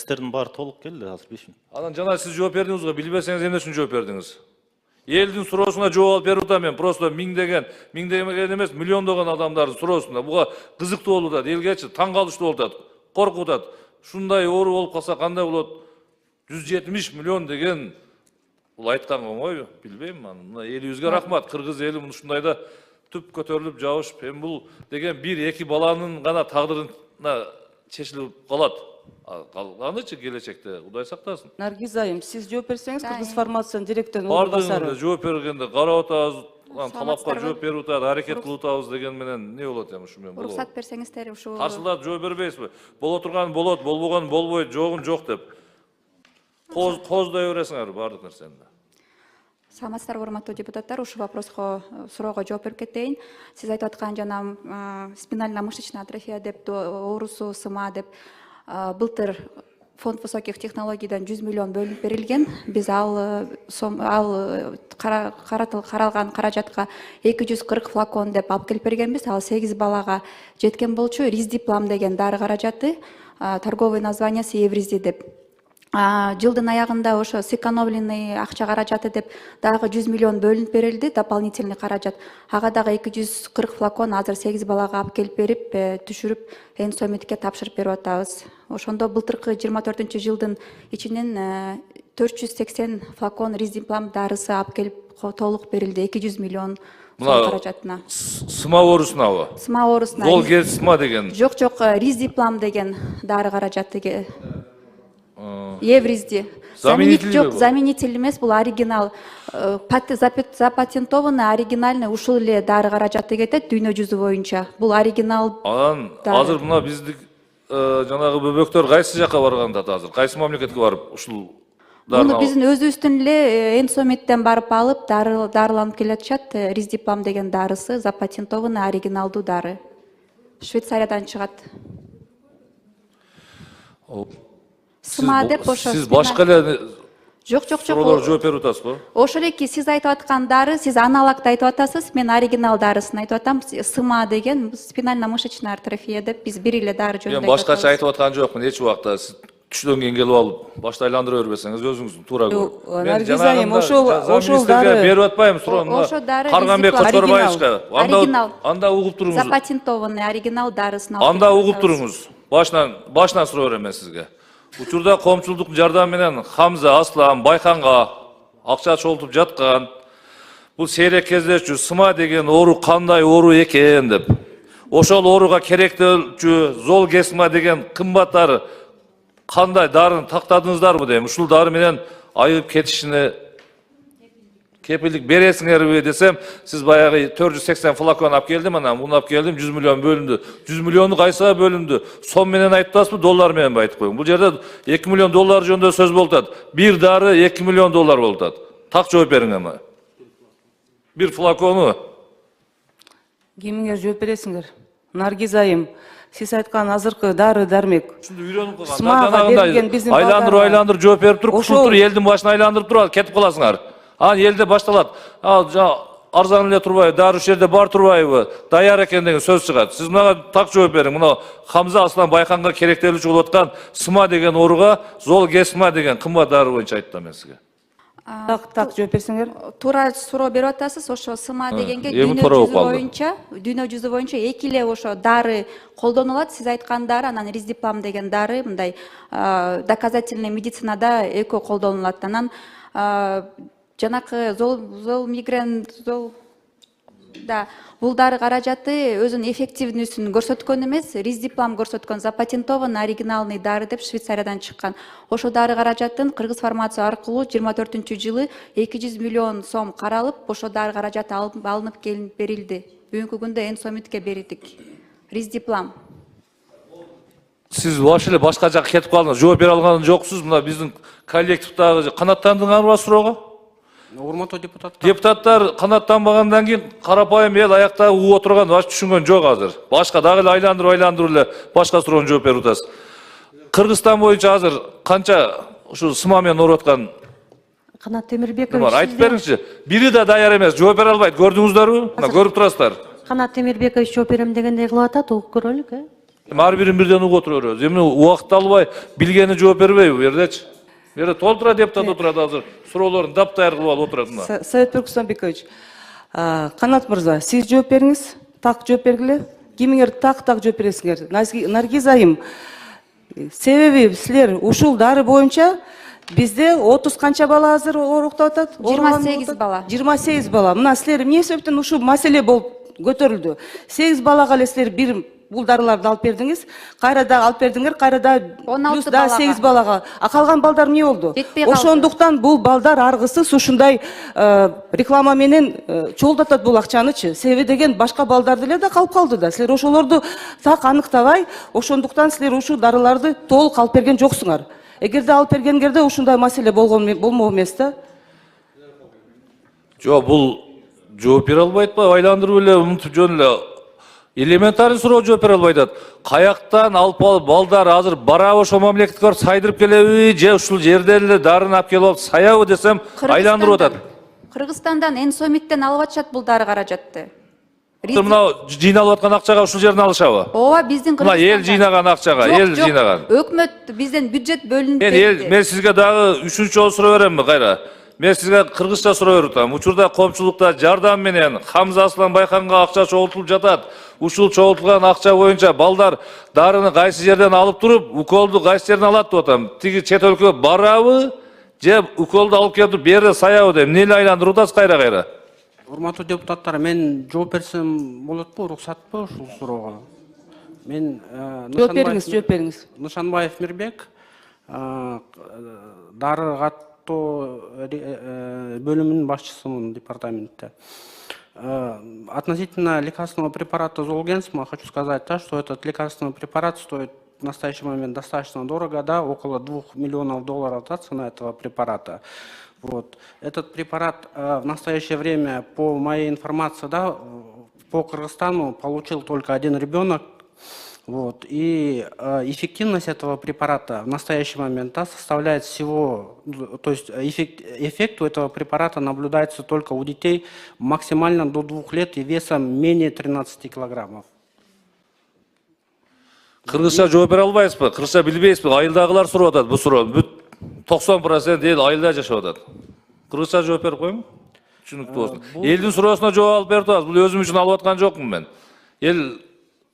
Сіздердің бары толық келді, азыр 5 минут. Анан жана сиз жооп бердиңиз го, билбесеңиз эмне үчүн жооп бердиңиз? Элдин суроосуна жооп берип атам мен, просто миңдеген эмес, миллиондогон адамдардын суроосуна. Буга кызыктуу болуп атат, элгечи таң калыштуу болуп атат, коркуп атат. Ушундай оору болуп калса кандай болот? 170 миллион деген бул айтканга оңойбу, билбейм аны. Мына элибизге рахмат, кыргыз эли ушундайда түп көтөрүлүп жабышып, эми бул деген 1-2 баланын гана тагдырына чечилип калат. Калганычы келечекте, Кудай сактасын. Наргиз айым, сиз жооп берсеңиз, Кыргыз фармациясынын директорунун Бардыгы орунбасары. жооп бергенде карап атабыз, талапка жооп берип атат, аракет кылып атабыз деген менен эмне болот эми ушу менен? Уруксат берсеңиздер ушу. Каршылап жооп бербейсизби? Боло турган болот, болбогон болбойт, жогун жок деп. Коздай бересиңер бардык нерсени. Саламатсыздарбы, урматтуу депутаттар, ушул вопроско, суроого жооп берип кетейин. Сиз айтып аткан жана спинально-мышечная атрофия деп, оорусу, сыма деп былтыр фонд высоких технологийдан 100 миллион бөлүнүп берилген. Биз каралган каражатка 240 флакон деп алып келип бергенбиз. Ал 8 балага жеткен болчу. Риздиплам деген дары каражаты, торговый названиясы Евризди деп. Жылдын аягында ошо сэкономленный акча каражаты деп дагы 100 миллион бөлүнүп берилди, дополнительный каражат. Ага дагы 240 флакон азыр 8 балага алып келип берип, түшүрүп, Энсомитке тапшырып берип атабыз. Ошондо былтыркы 24-жылдын ичинен 480 флакон Риздиплам дарысы алып келип толук берилди, 200 миллион сом каражатына. Сыма оорусунабы? Сыма оорусуна. Зол сыма деген. Жок, Риздиплам деген дары каражаты. Евризди. Жок, заменитель эмес, бул оригинал. Запатентованный, оригинальный ушул эле дары каражаты кетет дүйнө жүзү боюнча. Бул оригинал. Анан азыр мына биздик жанагы бөбөктөр кайсы жакка барганда азыр? Кайсы мамлекетке барып ушул дарыны? Муну биздин өзүбүздүн эле Энсомиттен барып алып, дарыланып келатышат. Риздиплам деген дарысы запатентованный, оригиналдуу дары. Швейцариядан чыгат. Сыма деп ошо. Сиз башка эле Жок. Жооп берип атасызбы? Ошол эки сиз айтып аткан дары, сиз аналогду айтып атасыз, мен оригинал дарысын айтып атам. Сыма деген спинально-мышечная атрофия деп биз бир эле дары жөнүндө. Мен башкача айтып аткан жокмун эч убакта. Сиз түштөн кийин келип алып, башта айландыра бербесеңиз өзүңүздүн туура көрүп. Наргиз айым, ошол дары берип атпайм суроону. Карганбек Кочкорбаевичка. Анда угуп туруңуз. Запатентованный оригинал дарысын алып. Анда угуп туруңуз. Башынан суроо берем сизге. Учурда коомчулуктун жардамы менен Хамза, Аслан, Байханга акча чогултуп жаткан. Бул сейрек кездешчү сыма деген оору кандай оору экен деп. Ошол ооруга керектүүчү зол сыма деген кымбат дары кандай дарыны тактадыңыздарбы дейм. Ушул дары менен айып кетишине кепилдик бересиңерби десем, сиз баягы 480 флакон алып келдим, анан муну алып келдим, 100 миллион бөлүндү. 100 миллиону кайсыга бөлүндү? Сом менен айтып атасызбы, доллар менен айтып коюң. Бул жерде 2 миллион доллар жөнүндө сөз болуп атат. Бир дары 2 миллион доллар болуп атат. Так жооп бериң эми. Бир флакону. Кимиңер жооп бересиңер? Наргиз айым, сиз айткан азыркы дары дармек. Ушунду үйрөнүп калган. Смага берилген биздин айландырып жооп берип туруп, ушул элдин башына айландырып туруп кетип каласыңар. Елде башталат. Арзан эле турбайбы, дары ушул жерде бар турбайбы, даяр экен деген сөз чыгат. Сиз мага так жооп бериң. Мына Хамза, Аслан, Байханга керектелүүчү болуп аткан сыма деген ооруга зол сыма деген кымбат дары боюнча айттым мен сизге. Так жооп берсеңер. Туура суроо берип атасыз. Ошо сыма дегенге дүйнө жүзү боюнча эки эле ошо дары колдонулат. Сиз айткан дары, анан Риздиплам деген дары мындай доказательный медицинада экөө колдонулат. Анан жанакы зол мигрен, бул дары каражаты өзүнүн эффективнүүсүн көрсөткөн эмес, Риздиплам көрсөткөн запатентованный оригиналный дары деп Швейцариядан чыккан. Ошо дары каражатын Кыргыз фармация аркылуу 24-жылы 200 миллион сом каралып, ошо дары каражаты алынып келип берилди. Бүгүнкү күндө Энсомитке берилдик. Риздиплам. Сиз вообще эле башка жакка кетип калдыңыз, жооп бере алган жоксуз. Мына биздин коллективдагы канаттандыңарбы суроого? Урматтуу депутаттар. Депутаттар канаттанбагандан кийин карапайым эл аякта угуп отурган баш түшүнгөн жок азыр. Башка дагы эле айландырып эле башка суроону жооп берип атасыз. Кыргызстан боюнча азыр канча ушул сыма менен ооруп аткан Канат Темирбекович, айтып бериңизчи. Бири да даяр эмес, жооп бере албайт. Көрдүңүздөрбү? Мына көрүп турасыздар. Канат Темирбекович жооп берем дегендей кылып атат, угуп көрөлүк, Ар бирин бирден угуп отура беребиз. Эми убакыт албай билгени жооп бербейби бу жердечи? Бу жерде толтура депутат отурат азыр. Суроолорун дапдайыр кылып алып отурат мына. Совет Түркүстөнбекович, Канат мырза, сиз жооп бериңиз. Так жооп бергиле. Кимиңер так жооп бересиңер. Наргиз айым, себеби силер ушул дары боюнча бизде 30 канча бала азыр ооруктап атат? 28 бала. 28 бала. Мына силер эмне себептен ушул маселе болуп көтөрүлдү? 8 балага эле силер бир бул дарыларды алып бердиңиз, кайра да алып бердиңер, кайра да 16 плюс да 8 балага. А калган балдар эмне болду? Жетпей калды. Ошондуктан бул балдар аргысы ушундай реклама менен чогулдатат бул акчанычы. Себеби деген башка балдар деле да калып калды да. Силер ошолорду так аныктабай, ошондуктан силер ушул дарыларды толук алып берген жоксуңар. Эгерде алып бергенгерде ушундай маселе болмок эмес да. Жок, бул жооп бере албайт ба? Айландырып эле унутуп жөн эле элементарный суроо жооп бере албай атат. Каяктан алып балдар азыр барабы ошол мамлекетке барып сайдырып келеби, же ушул жерден эле дарыны алып келип алып саябы десем, айландырып атат. Кыргызстандан Энсомиттен алып атышат бул дары каражатты. Мына жыйналып аткан акчага ушул жерден алышабы? Ооба, биздин Мына эл жыйнаган акчага, эл жыйнаган. Өкмөт бизден бюджет бөлүнүп Мен сизге дагы үчүнчү жолу суроо беремби кайра? Мен сизге кыргызча суроо берип атам. Учурда коомчулукта жардам менен Хамза Аслан Байканга акча чогултулуп жатат. Ушул чогултулган акча боюнча балдар дарыны кайсы жерден алып туруп, уколду кайсы жерден алат деп атам. Тиги чет өлкөгө барабы, же уколду алып келип бере саябы деп эмне эле айландырып атасыз кайра? Урматтуу депутаттар, мен жооп берсем болот го, уруксатпы ушул суроого? Мен Жооп бериңиз. Нышанбаев Мирбек, дары каттоо бөлүмүнүн башчысымын департаментте. Относительно лекарственного препарата Золгенсма хочу сказать, что этот лекарственный препарат стоит в настоящий момент достаточно дорого, да, около $2 миллионов, да, цена этого препарата. Вот. Этот препарат в настоящее время, по моей информации, да, по Кыргызстану получил только один ребенок. Вот. И эффективность этого препарата в настоящий момент, да, составляет всего, то есть эффект у этого препарата наблюдается только у детей максимально до 2 лет и весом менее 13 килограммов. Кыргызча жооп бере албайсызбы? Кыргызча билбейсизби? Айылдагылар сурап атат бул суроону. 90% эл айылда жашап атат. Кыргызча жооп берип коюңбу? Түшүнүктүү болсун. Элдин суроосуна жооп алып берип атабыз. Бул өзүм үчүн алып аткан жокмун мен. Эл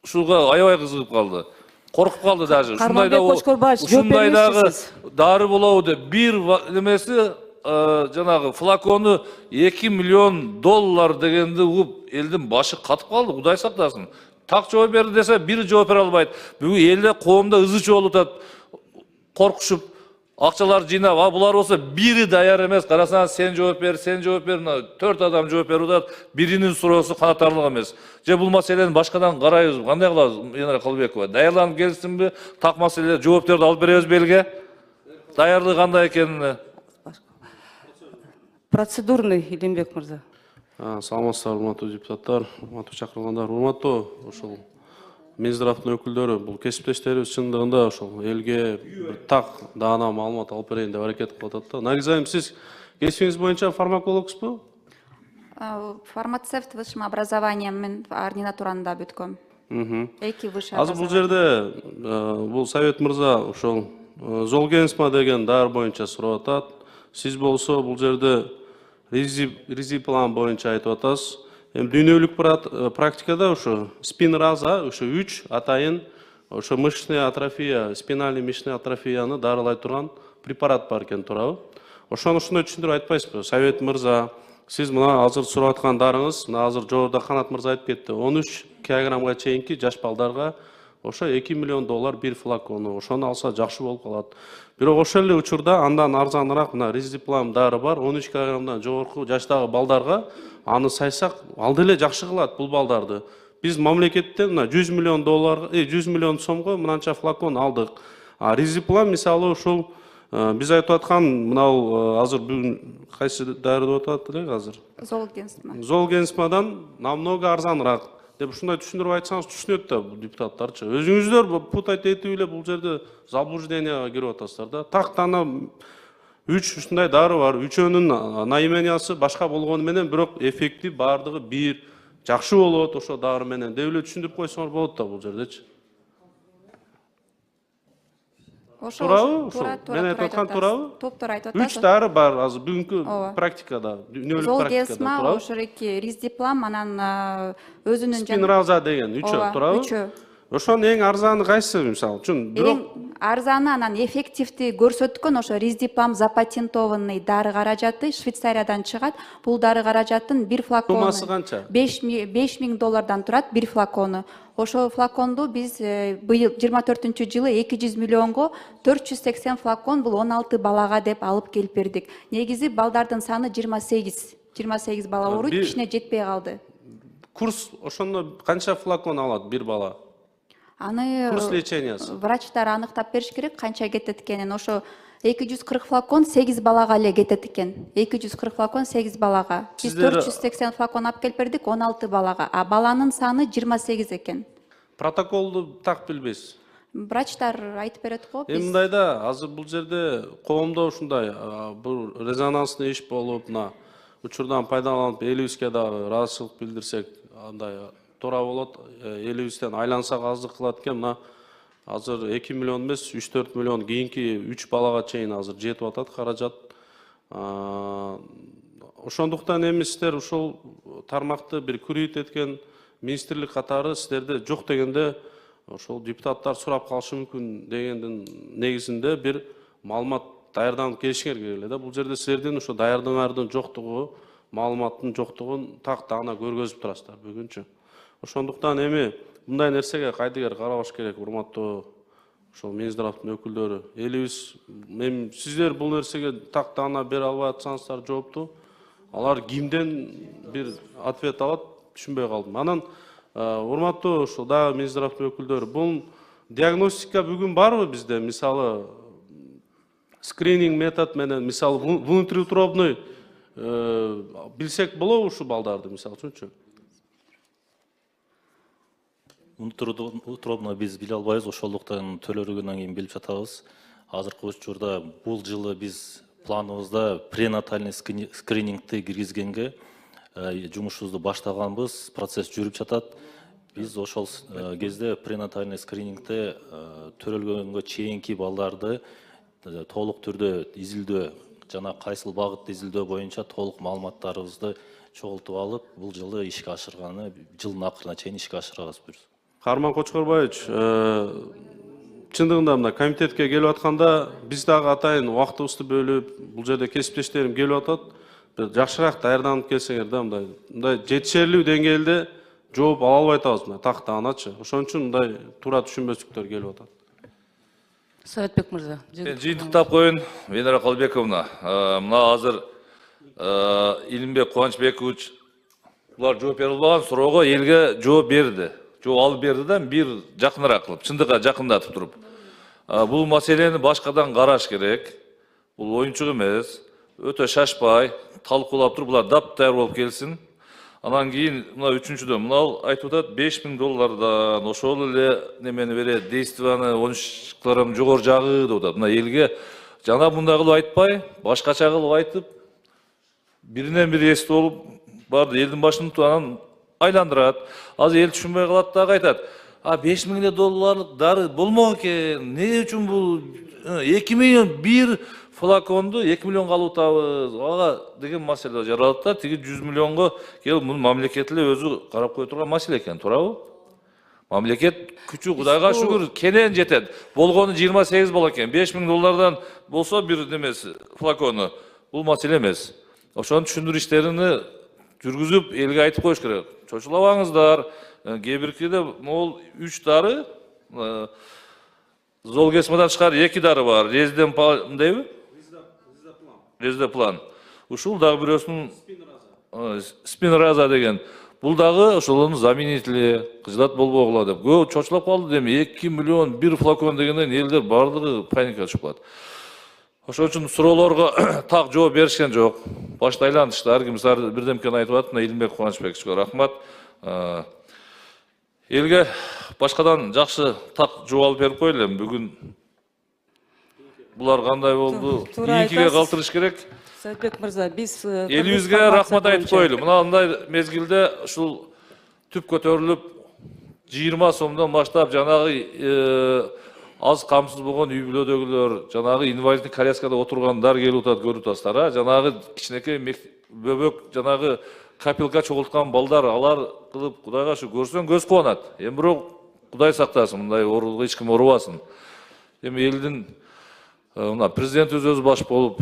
ушуга аябай кызыгып калды. Коркуп калды даже. Ушундай дагы дары болобу деп бир немеси жанагы флакону $2 миллион дегенди угуп элдин башы катып калды. Кудай сактасын. Так жооп берди десе бири жооп бере албайт. Бүгүн элде коомдо ызы чогулуп атат. Коркушуп акчалар жыйнап, булар болсо бири даяр эмес. Карасаңыз сен жооп бер, 4 адам жооп берип атат. Биринин суроосу канатарлык эмес. Же бул маселени башкадан карайбыз. Кандай кылабыз, Енара Калыбекова? Даярданып келсинби? Так маселе жоопторду алып беребизби элге? Даярлыгы кандай экенин. Процедурный, Илимбек мырза. Саламатсыздар, урматтуу депутаттар, урматтуу чакырылгандар, урматтуу ошол Минздравдын өкүлдөрү, бул кесиптештерибиз чындыгында ошол элге так даана маалымат алып берейин деп аракет кылып атат да. Наргиз айым, сиз кесибиңиз боюнча фармакологсузбу? Фармацевт высшим образованием мен ординатуранда бүткөм. Эки высший Азыр бул жерде бул Совет мырза ошол Золгенсма деген дары боюнча сурап атат. Сиз болсо бул жерде ризиплан боюнча айтып атасыз. Дүйнөлүк практикада ошо спинраза, ошо 3 атайын ошо мышечная атрофия, спинальный мышечный атрофияны дарылай турган препарат бар экен, туурабы? Ошону ушундай түшүндүрүп айтпайсызбы? Совет мырза, сиз мына азыр сурап аткан дарыңыз, мына азыр жогоруда Канат мырза айтып кетти. 13 килограммга чейинки жаш балдарга ошо $2 миллион бир флакону. Ошону алса жакшы болуп калат. Бирок ошол эле учурда андан арзаныраак мына Ризиплам дары бар. 13 килограммдан жогорку жаштагы балдарга аны сайсак алды эле жакшы кылат бул балдарды. Биз мамлекеттен мына $100 миллион 100 миллион сомго мынанча флакон алдык. А Ризиплам мисалы ушул биз айтып аткан мынау азыр бүгүн кайсы дары деп атат элек азыр? Золгенсма. Золгенсмадан намного арзаныраак деп ушундай түшүндүрүп айтсаңыз түшүнөт да бул депутаттарчы. Өзүңүздөр путать этип эле бул жерде заблужденияга кирип атасыздар да. Тактана 3 ушундай дары бар. Үчөөнүн наимениясы башка болгону менен бирок эффекти бардыгы бир. Жакшы болот ошо дары менен деп эле түшүндүрүп койсоңор болот да бул жердечи. Туурабы? туура Мен айтып аткан туурабы? Топтор айтып 3 атасыз. дары бар азыр бүгүнкү Ооба. практикада, дүйнөлүк Зол практикада гесма, туурабы? ошореки риздиплам, анан өзүнүн Спинраза деген 3 туурабы? үчөө. Ошонун эң арзаны кайсы мисалы үчүн? Бирок Эң арзаны анан эффективди көрсөткөн ошо риздиплам запатентованный дары каражаты Швейцариядан чыгат. Бул дары каражаттын бир флакону Суммасы канча? 5000 доллардан турат бир флакону. Ошол флаконду биз быйыл 24-жылы 200 миллионго 480 флакон бул 16 балага деп алып келип бердик. Негизи балдардын саны 28 бала ооруйт, кичине жетпей калды. курс ошондо канча флакон алат бир бала? Аны Курс лечениясы. врачтар аныктап бериш керек, канча кетет экенин. Ошо 240 флакон 8 балага эле кетет экен. 240 флакон 8 балага. Биз 480 флакон алып келип бердик 16 балага. А баланын саны 28 экен. Протоколду так билбейсиз. Врачтар айтып берет го. Эми мындайда азыр бул жерде коомдо ушундай бул резонанстный иш болуп, мына учурдан пайдаланып элибизге дагы ыраазычылык билдирсек, андай туура болот. Элибизден айлансак аздык кылат экен. Мына азыр 2 миллион эмес, 3-4 миллион кийинки 3 балага чейин азыр жетип атат каражат. Ошондуктан эми сиздер ушул тармакты бир күрөйт эткен министрлик катары сиздерде жок дегенде ошол депутаттар сурап калышы мүмкүн дегендин негизинде бир маалымат даярданып келишиңер керек эле да. Бул жерде силердин ошо даярдыгыңардын жоктугу, маалыматтын жоктугун так даана көргөзүп турасыздар бүгүнчү. Ошондуктан эми мындай нерсеге кайдыгер карабаш керек, урматтуу ошол Минздравдын өкүлдөрү. Элибиз эми сиздер бул нерсеге так даана бере албай атсаңыздар жоопту. Алар кимден бир ответ алат, түшүнбөй калдым. Анан урматтуу ушул дагы Минздравдын өкүлдөрү, бул диагностика бүгүн барбы бизде? Мисалы скрининг метод менен, мисалы внутриутробный билсек болобу ушул балдарды, мисалы үчүнчү? Утробно биз биле албайбыз, ошондуктан төлөрүгүнөн кийин билип жатабыз. Азыркы учурда бул жылы биз планыбызда пренатальный скринингти киргизгенге жумушубузду баштаганбыз, процесс жүрүп жатат. Биз ошол кезде пренатальный скринингте төрөлгөнгө чейинки балдарды толук түрдө изилдөө жана кайсыл багытты изилдөө боюнча толук маалыматтарыбызды чогултуп алып, бул жылы ишке ашырганы, жылдын акырына чейин ишке ашырабыз буюрса. Карман Кочкорбаевич, чындыгында мына комитетке келип атканда биз дагы атайын убактыбызды бөлүп, бул жерде кесиптештерим келип атат. Бир жакшыраак даярданып келсеңер да, мындай жетишерлүү деңгээлде жооп ала албай атабыз, мына так тааначы. Ошон үчүн мындай туура түшүнбөчүлүктөр келип атат. Советбек мырза. Мен жыйынтыктап коеюн, Венера Калбековна. Мына азыр Илимбек Кубанычбекович булар жооп бере албаган суроого элге жооп берди. Жооп алып берди да, бир жакыныраак кылып, чындыкка жакындатып туруп. Бул маселени башкадан караш керек. Бул оюнчук эмес. Өтө шашпай, талкуулап туруп, булар дап-даяр болуп келсин. Анан кийин мына үчүнчүдөн мына айтып атат 5000 доллардан ошол эле немени берет, действияны 13 килограмм жогору жагы деп атат. Мына элге жана мындай кылып айтпай, башкача кылып айтып, биринен бири эсти болуп барды, элдин башын анан айландырат. Азыр эл түшүнбөй калат дагы айтат. 5000 долларлык дары болмок экен. Эмне үчүн бул 2 миллион бир флаконду 2 миллионго алып атабыз. Ага деген маселе жаралат да, тиги 100 миллионго келип муну мамлекет эле өзү карап кое турган маселе экен, туурабы? Мамлекет күчү Кудайга шүгүр кенен жетет. Болгону 28 бала экен. 5000 доллардан болсо бир немеси флакону. Бул маселе эмес. Ошону түшүндүрүү иштерин жүргүзүп элге айтып коюш керек. Чочулабаңыздар. Кээ биркиде могул 3 дары, Золгесмадан чыкар 2 дары бар. Резден дейби? Рездеплан. Ушул дагы бирөөсүнүн спинраза деген. Бул дагы ошолордун заменители, кыжылат болбогула деп. Көп чочулап калды деми 2 миллион бир флакон дегенден элдер бардыгы паникага түшүп калат. Ошон үчүн суроолорго так жооп беришкен жок. Башта айландыштар, кимсар бирдемкени айтып атат. Илимбек Кубанычбековичке рахмат. Элге башкадан жакшы так жооп алып берип коелу эми бүгүн. Булар кандай болду? Кийинкиге калтырыш керек. Советбек мырза, биз элибизге рахмат айтып коелу. Мындай мезгилде ушул түп көтөрүлүп 20 сомдон баштап жанагы аз камсыз болгон үй бүлөдөгүлөр, жанагы инвалиддик коляскада отургандар келип атат, көрүп атасыздар, жанагы кичинекей бөбөк, жанагы капелка чогулткан балдар, алар кылып Кудайга шу көрсөң көз кубанат. Эми бирок Кудай сактасын, мындай оорулуга эч ким оорубасын. Эми элдин мына президент өзү баш болуп,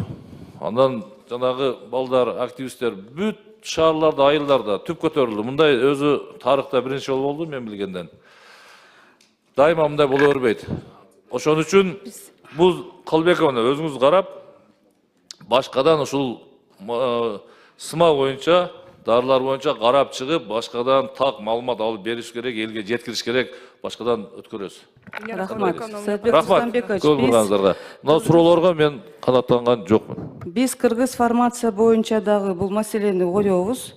андан жанагы балдар, активисттер бүт шаарларда, айылдарда түп көтөрүлдү. Мындай өзү тарыхта биринчи жолу болду мен билгенден. Дайыма мындай боло бербейт. Ошон үчүн бул Калбековна өзүңүз карап, башкадан ушул сыма боюнча, дарылар боюнча карап чыгып, башкадан так маалымат алып бериш керек, элге жеткириш керек, башкадан өткөрөбүз. Рахмат. Саатбек Рахмат. Рустамбекович, Көп бурганыңыздарга. Мына суроолорго мен канааттанган жокмун. биз кыргыз формация боюнча дагы бул маселени ойлойбуз.